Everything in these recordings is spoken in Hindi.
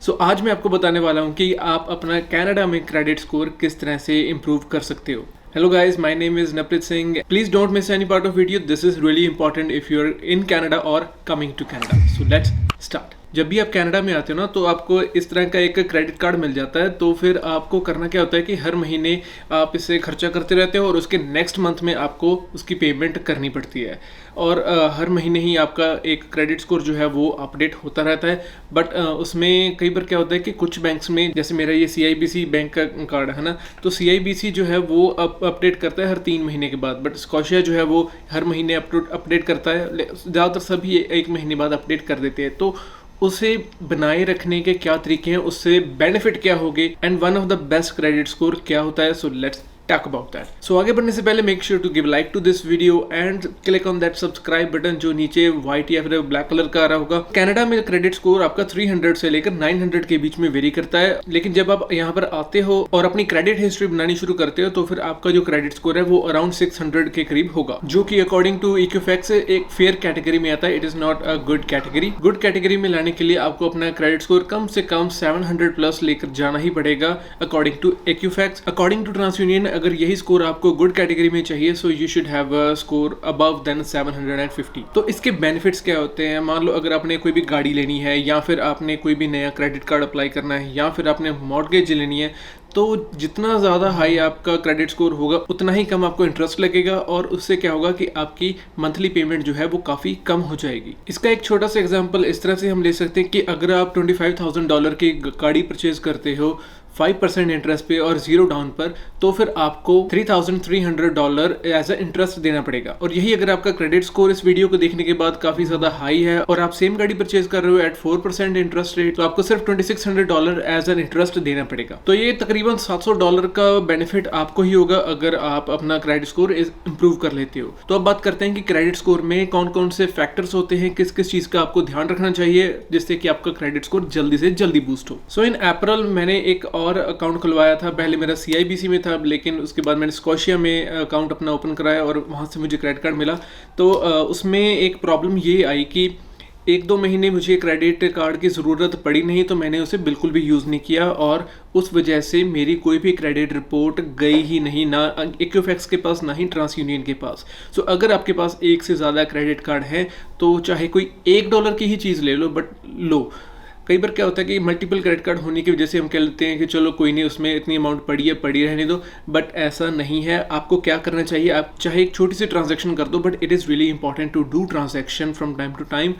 सो आज मैं आपको बताने वाला हूँ कि आप अपना कनाडा में क्रेडिट स्कोर किस तरह से इम्प्रूव कर सकते हो। Hello guys, my name is Naprit Singh. Please don't miss any part of video. This is really important if you're in Canada or coming to Canada. So let's start. जब भी आप कनाडा में आते हो ना तो आपको इस तरह का एक क्रेडिट कार्ड मिल जाता है। तो फिर आपको करना क्या होता है कि हर महीने आप इसे खर्चा करते रहते हो और उसके नेक्स्ट मंथ में आपको उसकी पेमेंट करनी पड़ती है। और हर महीने ही आपका एक क्रेडिट स्कोर जो है वो अपडेट होता रहता है। बट उसमें कई बार क्या होता है कि कुछ बैंक्स में, जैसे मेरा ये CIBC बैंक का कार्ड है ना, तो CIBC जो है वो अपडेट करता है हर 3 महीने के बाद। बट स्कॉशिया जो है वो हर महीने अपडेट करता है। ज़्यादातर सभी 1 महीने बाद अपडेट कर देते हैं। तो उसे बनाए रखने के क्या तरीके हैं, उससे बेनिफिट क्या होंगे, and one of the best credit score क्या होता है। So let's talk about that. So आगे बढ़ने से पहले make sure to give like to this video and click on that subscribe button जो नीचे व्हाइट या फिर ब्लैक कलर का आ रहा होगा। कनाडा में क्रेडिट स्कोर आपका 300 से लेकर 900 के बीच में वेरी करता है। लेकिन जब आप यहाँ पर आते हो और अपनी क्रेडिट हिस्ट्री बनानी शुरू करते हो तो फिर आपका जो क्रेडिट स्कोर है वो अराउंड 600 के करीब होगा, जो कि अकॉर्डिंग टू इक्विफैक्स एक फेयर कैटेगरी में आता है। It is not a good category. Good category में लाने के लिए आपको अपना क्रेडिट स्कोर कम से कम 700 प्लस लेकर जाना ही पड़ेगा according to Equifax. According to TransUnion अगर यही स्कोर आपको गुड कैटेगरी में चाहिए so you should have a score above than 750। तो इसके बेनिफिट्स क्या होते हैं? मान लो अगर आपने कोई भी गाड़ी लेनी है, या फिर आपने कोई भी नया क्रेडिट कार्ड अप्लाई करना है, या फिर आपने मॉर्गेज लेनी है, तो जितना ज़्यादा हाई आपका क्रेडिट स्कोर होगा उतना ही कम आपको इंटरेस्ट लगेगा। और उससे क्या होगा कि आपकी मंथली पेमेंट जो है वो काफ़ी कम हो जाएगी। इसका एक छोटा सा एग्जांपल इस तरह से हम ले सकते हैं कि अगर आप $25,000 की गाड़ी परचेज करते हो 5% इंटरेस्ट पे और 0 डाउन पर, तो फिर आपको $3,300 एज अ इंटरेस्ट देना पड़ेगा। और यही अगर आपका क्रेडिट स्कोर इस वीडियो को देखने के बाद काफी ज्यादा हाई है और आप सेम गाड़ी परचेज कर रहे हो एट 4% इंटरेस्ट रेट, तो आपको सिर्फ $2,600 एज एन इंटरेस्ट देना पड़ेगा। तो ये तकरीबन $700 का बेनिफिट आपको ही होगा अगर आप अपना क्रेडिट स्कोर इंप्रूव कर लेते हो। तो अब बात करते हैं कि क्रेडिट स्कोर में कौन कौन से फैक्टर्स होते हैं, किस किस चीज का आपको ध्यान रखना चाहिए जिससे कि आपका क्रेडिट स्कोर जल्दी से जल्दी बूस्ट हो। सो इन अप्रैल मैंने एक और अकाउंट खुलवाया था। पहले मेरा CIBC में था, लेकिन उसके बाद मैंने स्कॉशिया में अकाउंट अपना ओपन कराया और वहाँ से मुझे क्रेडिट कार्ड मिला। तो उसमें एक प्रॉब्लम ये आई कि 1-2 महीने मुझे क्रेडिट कार्ड की ज़रूरत पड़ी नहीं, तो मैंने उसे बिल्कुल भी यूज़ नहीं किया और उस वजह से मेरी कोई भी क्रेडिट रिपोर्ट गई ही नहीं, ना इक्विफैक्स के पास ना ही ट्रांसयूनियन के पास। सो अगर आपके पास एक से ज़्यादा क्रेडिट कार्ड है तो चाहे कोई $1 की ही चीज़ ले लो, बट लो। कई बार क्या होता है कि मल्टीपल क्रेडिट कार्ड होने की वजह से हम कह लेते हैं कि चलो कोई नहीं, उसमें इतनी अमाउंट पड़ी है, पड़ी रहने दो। बट ऐसा नहीं है। आपको क्या करना चाहिए, आप चाहे एक छोटी सी ट्रांजैक्शन कर दो, but it is really important to do transaction from time to time.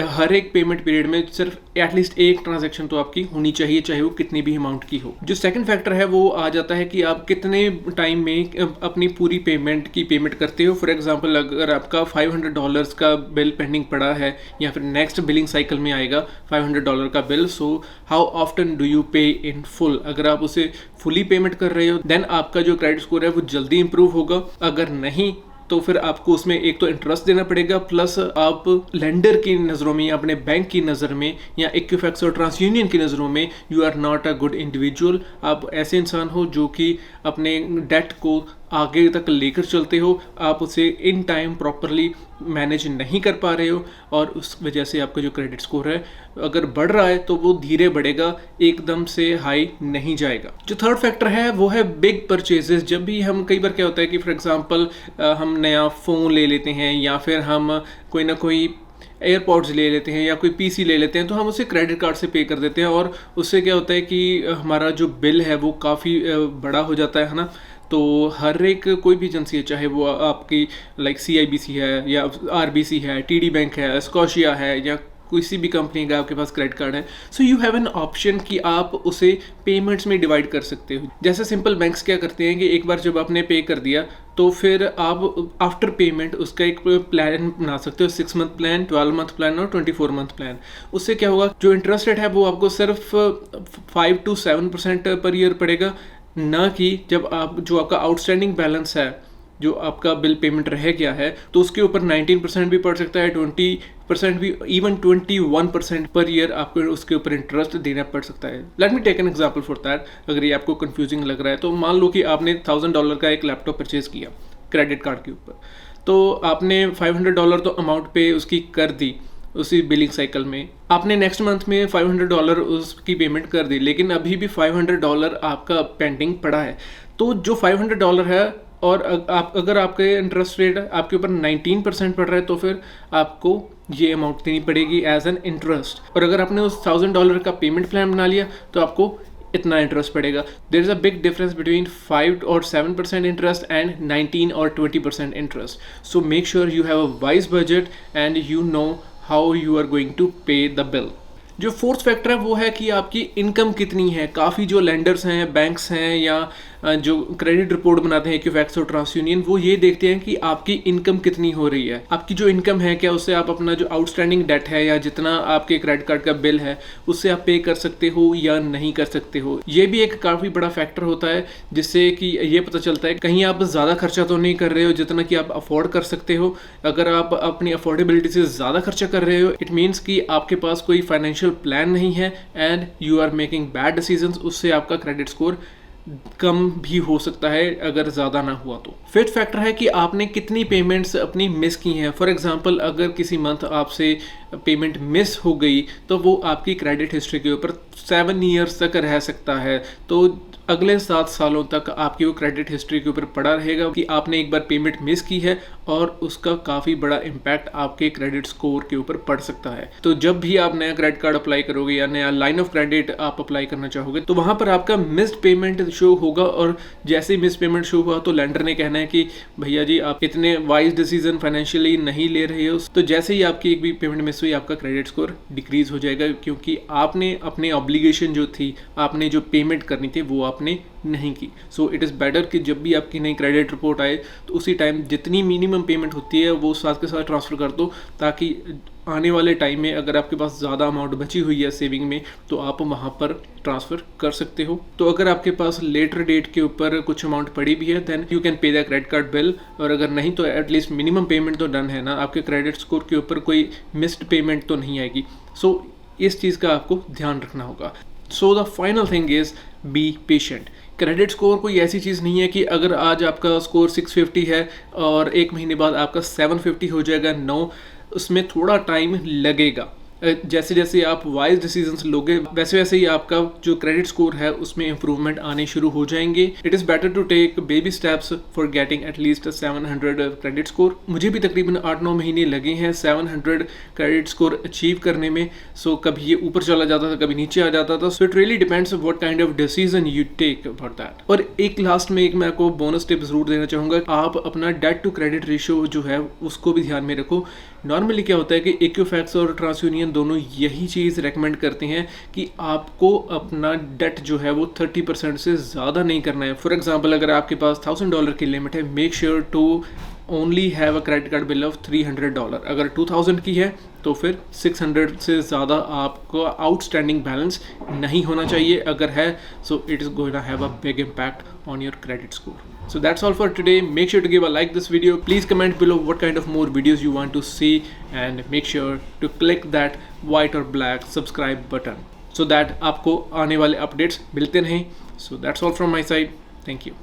हर एक पेमेंट पीरियड में सिर्फ एटलीस्ट एक ट्रांजैक्शन तो आपकी होनी चाहिए, चाहे वो कितनी भी अमाउंट की हो। जो सेकंड फैक्टर है वो आ जाता है कि आप कितने टाइम में अपनी पूरी पेमेंट की पेमेंट करते हो। फॉर एग्जांपल अगर आपका $500 का बिल पेंडिंग पड़ा है या फिर नेक्स्ट बिलिंग साइकिल में आएगा $500 का bill, so how often do you पे इन फुल। अगर आप उसे फुली पेमेंट कर रहे हो देन आपका जो क्रेडिट स्कोर है वो जल्दी इंप्रूव होगा। अगर नहीं तो फिर आपको उसमें एक तो इंटरेस्ट देना पड़ेगा, प्लस आप लेंडर की नज़रों में या अपने बैंक की नज़र में या इक्विफैक्स और ट्रांसयूनियन की नज़रों में you are not a good individual. आप ऐसे इंसान हो जो कि अपने डेट को आगे तक लेकर चलते हो, आप उसे इन टाइम प्रॉपरली मैनेज नहीं कर पा रहे हो और उस वजह से आपका जो क्रेडिट स्कोर है अगर बढ़ रहा है तो वो धीरे बढ़ेगा, एकदम से हाई नहीं जाएगा। जो थर्ड फैक्टर है वो है बिग परचेजेस। जब भी हम, कई बार क्या होता है कि फॉर एग्जांपल हम नया फ़ोन ले लेते हैं या फिर हम कोई ना कोई एयरपॉड्स ले लेते हैं या कोई PC ले लेते हैं, तो हम उसे क्रेडिट कार्ड से पे कर देते हैं और उससे क्या होता है कि हमारा जो बिल है वो काफ़ी बड़ा हो जाता है ना। तो हर एक कोई भी एजेंसी है, चाहे वो आपकी लाइक CIBC है या RBC है, TD बैंक है, स्कॉशिया है या किसी भी कंपनी का आपके पास क्रेडिट कार्ड है, so you have an option कि आप उसे पेमेंट्स में डिवाइड कर सकते हो। जैसे सिंपल बैंक्स क्या करते हैं कि एक बार जब आपने पे कर दिया तो फिर आप आफ्टर पेमेंट उसका एक प्लान बना सकते हो, 6 मंथ प्लान, 12 मंथ प्लान और 24 मंथ प्लान। उससे क्या होगा, जो इंटरेस्ट रेट है वो आपको सिर्फ 5 to 7% पर ईयर पड़ेगा, ना कि जब आप जो आपका आउटस्टैंडिंग बैलेंस है, जो आपका बिल पेमेंट रह गया है, तो उसके ऊपर 19% भी पड़ सकता है, 20% भी, इवन 21% पर ईयर आपको उसके ऊपर इंटरेस्ट देना पड़ सकता है। Let me take an example for that. अगर ये आपको कंफ्यूजिंग लग रहा है तो मान लो कि आपने $1000 का एक लैपटॉप परचेज किया क्रेडिट कार्ड के ऊपर, तो आपने $500 तो अमाउंट पे उसकी कर दी, उसी बिलिंग साइकिल में। आपने नेक्स्ट मंथ में $500 उसकी पेमेंट कर दी, लेकिन अभी भी $500 आपका पेंडिंग पड़ा है। तो जो $500 है और अगर आपके इंटरेस्ट रेट आपके ऊपर 19% पड़ रहा है तो फिर आपको ये अमाउंट देनी पड़ेगी एज एन इंटरेस्ट। और अगर आपने उस $1000 का पेमेंट प्लान बना लिया तो आपको इतना इंटरेस्ट पड़ेगा। There is a big difference between 5 और 7% इंटरेस्ट एंड 19 और 20% interest. So make sure you have a wise budget and you know how you are going to pay the bill. जो फोर्थ फैक्टर है वो है कि आपकी इनकम कितनी है। काफ़ी जो लेंडर्स हैं, बैंक्स हैं या जो क्रेडिट रिपोर्ट बनाते हैं इक्विफैक्स और ट्रांसयूनियन, वो ये देखते हैं कि आपकी इनकम कितनी हो रही है। आपकी जो इनकम है क्या उससे आप अपना जो आउटस्टैंडिंग डेट है या जितना आपके क्रेडिट कार्ड का बिल है उससे आप पे कर सकते हो या नहीं कर सकते हो। ये भी एक काफ़ी बड़ा फैक्टर होता है जिससे कि ये पता चलता है कहीं आप ज़्यादा खर्चा तो नहीं कर रहे हो जितना कि आप अफोर्ड कर सकते हो। अगर आप अपनी अफोर्डेबिलिटी से ज़्यादा खर्चा कर रहे हो, इट मीन्स कि आपके पास कोई फाइनेंशियल प्लान नहीं है and you are making bad decisions. उससे आपका क्रेडिट स्कोर कम भी हो सकता है अगर ज़्यादा ना हुआ तो। फिफ्थ फैक्टर है कि आपने कितनी पेमेंट्स अपनी मिस की हैं। फॉर एग्जांपल अगर किसी मंथ आपसे पेमेंट मिस हो गई तो वो आपकी क्रेडिट हिस्ट्री के ऊपर 7 ईयर्स तक रह सकता है। तो अगले 7 सालों तक आपकी वो क्रेडिट हिस्ट्री के ऊपर पड़ा रहेगा कि आपने एक बार पेमेंट मिस की है और उसका काफ़ी बड़ा इम्पैक्ट आपके क्रेडिट स्कोर के ऊपर पड़ सकता है। तो जब भी आप नया क्रेडिट कार्ड अप्लाई करोगे या नया लाइन ऑफ क्रेडिट आप अप्लाई करना चाहोगे तो वहाँ पर आपका मिस्ड पेमेंट शो होगा और जैसे ही मिस पेमेंट शो हुआ तो लेंडर ने कहना है कि भैया जी आप इतने वाइज डिसीजन फाइनेंशियली नहीं ले रहे हो। तो जैसे ही आपकी एक भी पेमेंट मिस हुई आपका क्रेडिट स्कोर डिक्रीज हो जाएगा क्योंकि आपने अपने ऑब्लिगेशन जो थी, आपने जो पेमेंट करनी थी वो आपने नहीं की। सो इट इज़ बेटर कि जब भी आपकी नई क्रेडिट रिपोर्ट आए तो उसी टाइम जितनी मिनिमम पेमेंट होती है वो साथ के साथ ट्रांसफ़र कर दो, ताकि आने वाले टाइम में अगर आपके पास ज़्यादा अमाउंट बची हुई है सेविंग में तो आप वहाँ पर ट्रांसफ़र कर सकते हो। तो अगर आपके पास लेटर डेट के ऊपर कुछ अमाउंट पड़ी भी है then you can pay the credit card bill, और अगर नहीं तो एटलीस्ट मिनिमम पेमेंट तो डन है ना, आपके क्रेडिट स्कोर के ऊपर कोई मिस्ड पेमेंट तो नहीं आएगी। सो इस चीज़ का आपको ध्यान रखना होगा। So the final thing is be patient. Credit score कोई ऐसी चीज़ नहीं है कि अगर आज आपका स्कोर 650 है और एक महीने बाद आपका 750 हो जाएगा। नो, उसमें थोड़ा टाइम लगेगा। जैसे जैसे आप वाइज डिसीजंस लोगे वैसे वैसे ही आपका जो क्रेडिट स्कोर है उसमें इंप्रूवमेंट आने शुरू हो जाएंगे। It is better to take baby steps for getting at least 700 credit score. मुझे भी तकरीबन 8-9 महीने लगे हैं 700 क्रेडिट स्कोर अचीव करने में। सो कभी ये ऊपर चला जाता था, कभी नीचे आ जाता था। So it really depends what kind of decision you take about that. और एक लास्ट में मैं आपको बोनस टिप जरूर देना चाहूँगा, आप अपना डेट टू क्रेडिट रेशियो जो है उसको भी ध्यान में रखो। नॉर्मली क्या होता है कि इक्विफैक्स और ट्रांसयूनियन दोनों यही चीज़ रेकमेंड करते हैं कि आपको अपना डेट जो है वो 30% से ज़्यादा नहीं करना है। फॉर एग्जांपल अगर आपके पास $1000 की लिमिट है, make sure to only have a credit card bill of $300। अगर 2000 की है तो फिर 600 से ज़्यादा आपको आउटस्टैंडिंग बैलेंस नहीं होना चाहिए। अगर है so it is going to have a big impact on your credit score. So that's all for today. Make sure to give a like this video. Please comment below what kind of more videos you want to see and make sure to click that white or black subscribe button so that आपको आने वाले updates मिलते रहें. So that's all from my side. Thank you.